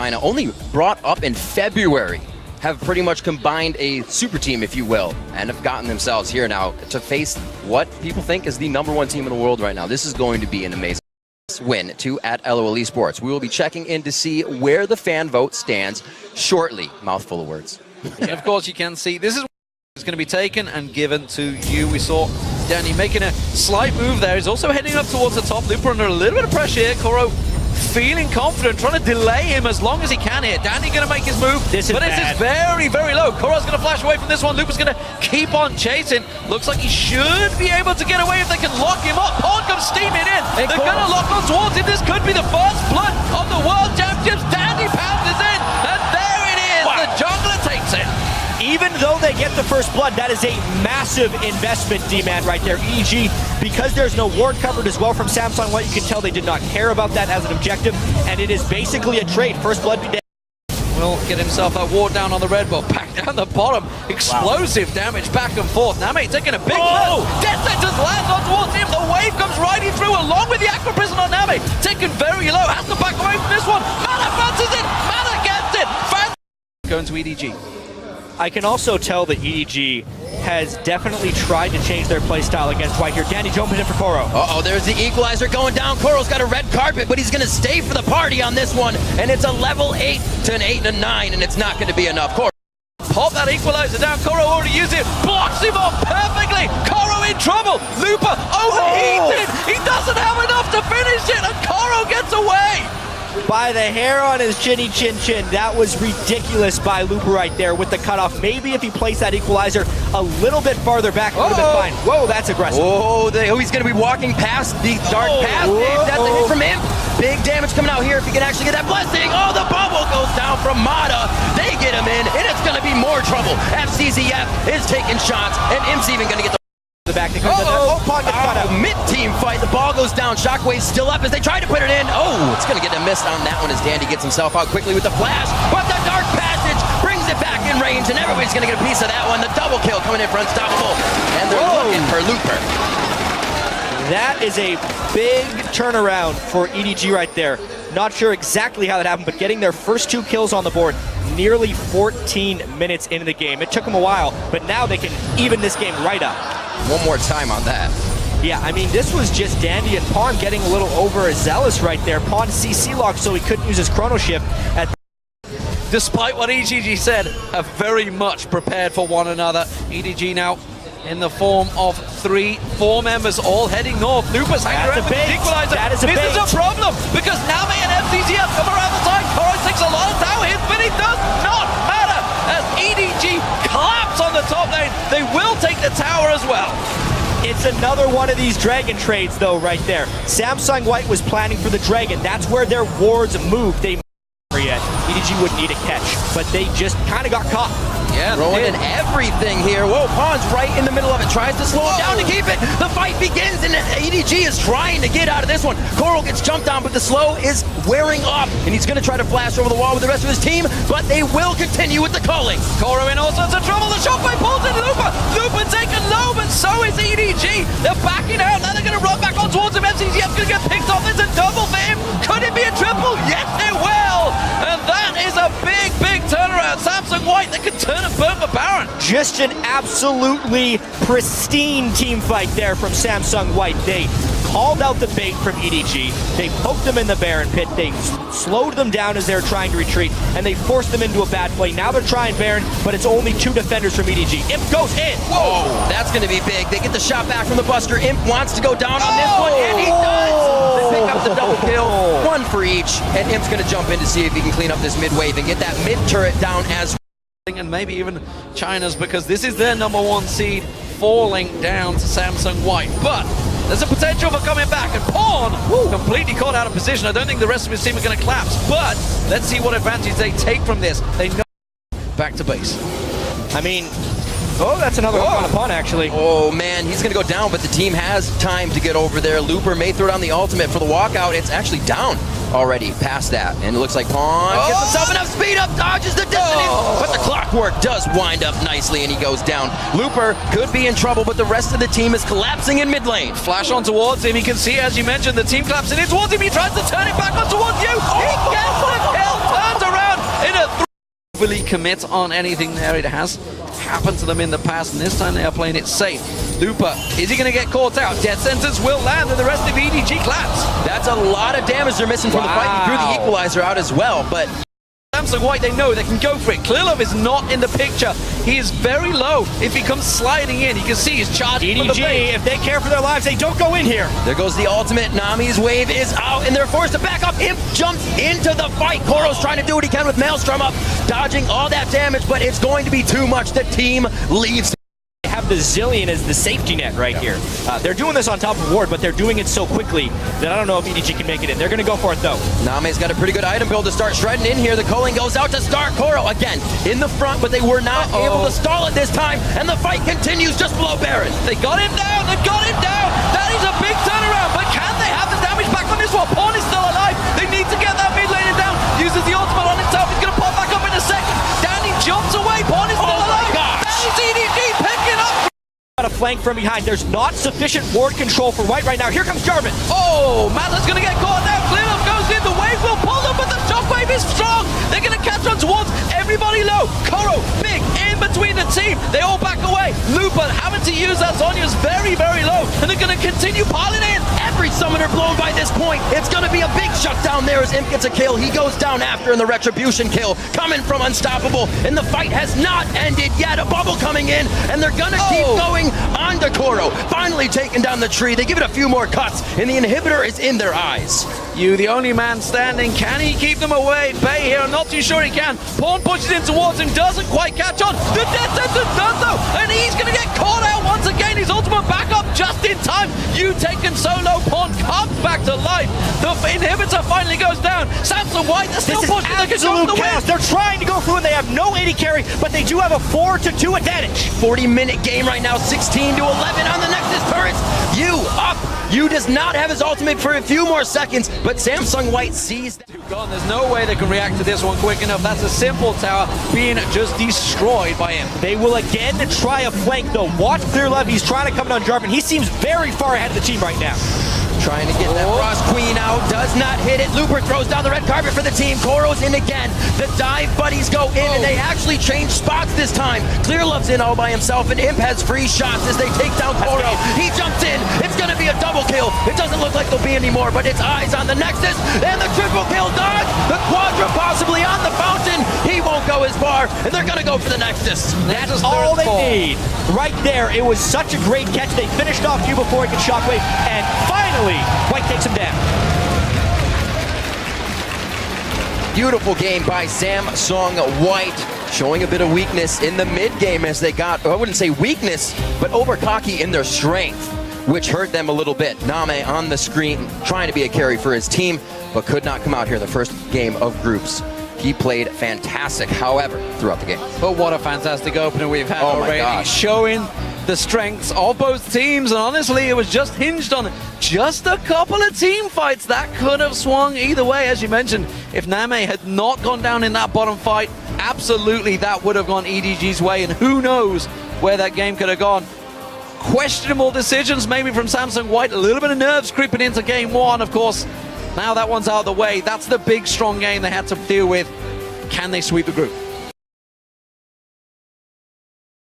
only brought up in February, have pretty much combined a super team, if you will, and have gotten themselves here now to face what people think is the #1 team in the world right now. This is going to be an amazing win to at LOL Esports. We will be checking in to see where the fan vote stands shortly. Mouthful of words. And of course, you can see this is going to be taken and given to you. We saw Danny making a slight move there. He's also heading up towards the top. Looper under a little bit of pressure here. Koro feeling confident, trying to delay him as long as he can here. Danny going to make his move, this is very, very low. Koro's going to flash away from this one. Looper's going to keep on chasing. Looks like he should be able to get away if they can lock him up. Pawn comes steaming in. They're going to lock on towards him. This could be the first blood of the World Championships. Danny pounds in, and there it is. Wow. The jungler takes it. Even though they get the first blood, that is a massive investment, D-Man, right there. EDG, because there's no ward covered as well from Samsung White, you can tell they did not care about that as an objective, and it is basically a trade. First blood be dead. Will get himself that ward down on the red, but back down the bottom. Explosive damage back and forth. NaMei taking a big blow. Death Sentence lands on towards him. The wave comes riding through along with the Aqua Prison on NaMei. Taken very low. Has to back away from this one. Mana bounces it. Mana gets it. Going to EDG. I can also tell that EDG has definitely tried to change their playstyle against White here. Danny jumping in for Koro. Uh-oh, there's the equalizer going down. Koro's got a red carpet, but he's going to stay for the party on this one. And it's a level 8 to an 8 and a 9, and it's not going to be enough. Koro. Pop that equalizer down. Koro already used it. Blocks him off perfectly. Koro in trouble. Looper overheated. He doesn't have enough to finish it, and Koro gets away. By the hair on his chinny chin. That was ridiculous by Looper right there with the cutoff. Maybe if he placed that equalizer a little bit farther back, it would have been fine. Whoa, that's aggressive. Oh, he's going to be walking past the dark path. That's a hit from him. Big damage coming out here if he can actually get that blessing. Oh, the bubble goes down from Mata. They get him in, and it's going to be more trouble. Fzzf is taking shots, and Imp's even going to get the back. Mid-team fight. The ball goes down. Shockwave's still up as they try to put it in. Oh, it's going to get a miss on that one as Dandy gets himself out quickly with the flash. But the dark passage brings it back in range, and everybody's going to get a piece of that one. The double kill coming in for Unstoppable. And they're looking for Looper. That is a big turnaround for EDG right there. Not sure exactly how that happened, but getting their first 2 kills on the board nearly 14 minutes into the game. It took them a while, but now they can even this game right up. One more time on that. Yeah, I mean, this was just Dandy and Pawn getting a little overzealous right there. Pawn CC locked so he couldn't use his chrono shift. Despite what EDG said, have very much prepared for one another. EDG now in the form of 3-4 members all heading north. Looper's hanging around with the equalizer. This is a problem because NaMei and Fzzf come around the side. Koro takes a lot of tower hits, but it does not matter as EDG collapse on the top lane. They will take the tower as well. It's another one of these dragon trades though right there. Samsung White was planning for the dragon. That's where their wards moved. They yet. EDG wouldn't need a catch, but they just kind of got caught. Yeah, throwing in everything here. Whoa, Pawn's right in the middle of it. Tries to slow it down to keep it. The fight begins, and EDG is trying to get out of this one. Koro gets jumped on, but the slow is wearing off, and he's going to try to flash over the wall with the rest of his team, but they will continue with the calling. Koro in all sorts of trouble. The shockwave pulls in Looper. Looper taken low, but so is EDG. They're backing out. Now they're going to run back on towards him. Fzzf's going to get picked off. There's a double for him. Could it be a triple? Yes, it will. And that is a big, big turnaround. Samsung White, they could turn and burn for Baron. Just an absolutely pristine team fight there from Samsung White. They called out the bait from EDG. They poked them in the Baron pit. They slowed them down as they were trying to retreat, and they forced them into a bad play. Now they're trying Baron, but it's only 2 defenders from EDG. Imp goes in. Whoa, that's going to be big. They get the shot back from the Buster. Imp wants to go down on this one, and he does. They pick up the double kill, 1 for each, and Imp's going to jump in to see if he can clean up this mid wave and get that mid turret down as well. And maybe even China's, because this is their #1 seed falling down to Samsung White. But there's a potential for coming back, and Pawn completely caught out of position. I don't think the rest of his team are going to collapse, but let's see what advantage they take from this. They know back to base. I mean, oh, that's another hook on a Pawn, actually. Oh, man, he's going to go down, but the team has time to get over there. Looper may throw down the ultimate for the walkout. It's actually down already past that, and it looks like Pawn gets himself enough speed up, dodges the dissonance, but the clockwork does wind up nicely, and he goes down. Looper could be in trouble, but the rest of the team is collapsing in mid lane. Flash on towards him. He can see, as you mentioned, the team collapsing in towards him. He tries to turn it back on towards you. He gets the kill, turns around. fully commit on anything there. It has happened to them in the past, and this time they are playing it safe. Looper, is he going to get caught out? Death sentence will land, and the rest of EDG claps. That's a lot of damage they're missing from the fight. He threw the equalizer out as well, but Samsung White, they know they can go for it. Clearlove is not in the picture. He is very low. If he comes sliding in, you can see he's charging for the bait. EDG, if they care for their lives, they don't go in here. there goes the ultimate. NaMei's wave is out, and they're forced to back up. Imp jumps into the fight. Koro's trying to do what he can with Maelstrom up, dodging all that damage, but it's going to be too much. The team leaves. Have the Zillion as the safety net right here. They're doing this on top of Ward, but they're doing it so quickly that I don't know if EDG can make it in. They're going to go for it, though. NaMei's got a pretty good item build to start shredding in here. The culling goes out to start. Koro again in the front, but they were not able to stall it this time, and the fight continues just below Baron. They got him down. They've got him down. That is a big turnaround, but can they have the damage back on this one? Pawn is still alive. They need to get that mid laner down. Uses the ultimate on himself. He's going to pop back up in a second. Danny jumps away. Pawn is still alive. That is EDG picking up. A flank from behind. There's not sufficient ward control for White right now. Here comes Jarvan. Oh, Matter's going to get caught now. Clearlove goes in. The wave will pull them, but the shockwave is strong. They're going to catch on towards everybody low. Koro, Big, in between the team. They all back away. Looper having to use that Zonya's very, very low, and they're going to continue piling in. Every summoner blown by this point. It's going to be a big shutdown there as Imp gets a kill. He goes down after in the retribution kill, coming from Unstoppable, and the fight has not ended yet. A bubble coming in, and they're going to keep going on to Koro. Finally taking down the tree. They give it a few more cuts, and the inhibitor is in their eyes. You, the only man standing. Can he keep them away? Bay here, I'm not too sure he can. Pawn pushes in towards him, doesn't quite catch on. The death sentence does though, and he's going to get caught out once again. His ultimate backup just in time. You taken solo. Pawn comes back to life. The inhibitor finally goes down. Samsung White, they're still pushing. Absolute chaos. They're trying to go through, and they have no AD carry, but they do have a 4-2 advantage. 40-minute game right now, 16-11 on the Nexus turrets. You up. You does not have his ultimate for a few more seconds, but Samsung White sees that. Gone. There's no way they can react to this one quick enough. That's a simple tower being just destroyed by him. They will again try a flank, though. Watch Clearlove. He's trying to come down Jarvan. He seems very far ahead of the team right now. Trying to get that Frost Queen out, does not hit it. Looper throws down the red carpet for the team. Koro's in again. The dive buddies go in, and they actually change spots this time. Clearlove's in all by himself, and Imp has free shots as they take down Koro. He jumps in. It's going to be a double kill. It doesn't look like there'll be any more, but it's eyes on the Nexus, and the triple kill dodge. The quadra possibly on the fountain. He won't go as far, and they're going to go for the Nexus. That's all they need. Right there. It was such a great catch. They finished off you before he could shockwave, and finally, White takes him down. Beautiful game by Samsung White, showing a bit of weakness in the mid game as they got, I wouldn't say weakness, but over cocky in their strength, which hurt them a little bit. NaMei on the screen, trying to be a carry for his team, but could not come out here in the first game of groups. He played fantastic, however, throughout the game. But what a fantastic opener we've had already, showing the strengths of both teams, and honestly, it was just hinged on just a couple of team fights that could have swung either way. As you mentioned, if NaMei had not gone down in that bottom fight, absolutely that would have gone EDG's way, and who knows where that game could have gone. Questionable decisions maybe from Samsung White, a little bit of nerves creeping into game one, of course. Now that one's out of the way. That's the big, strong game they had to deal with. Can they sweep the group?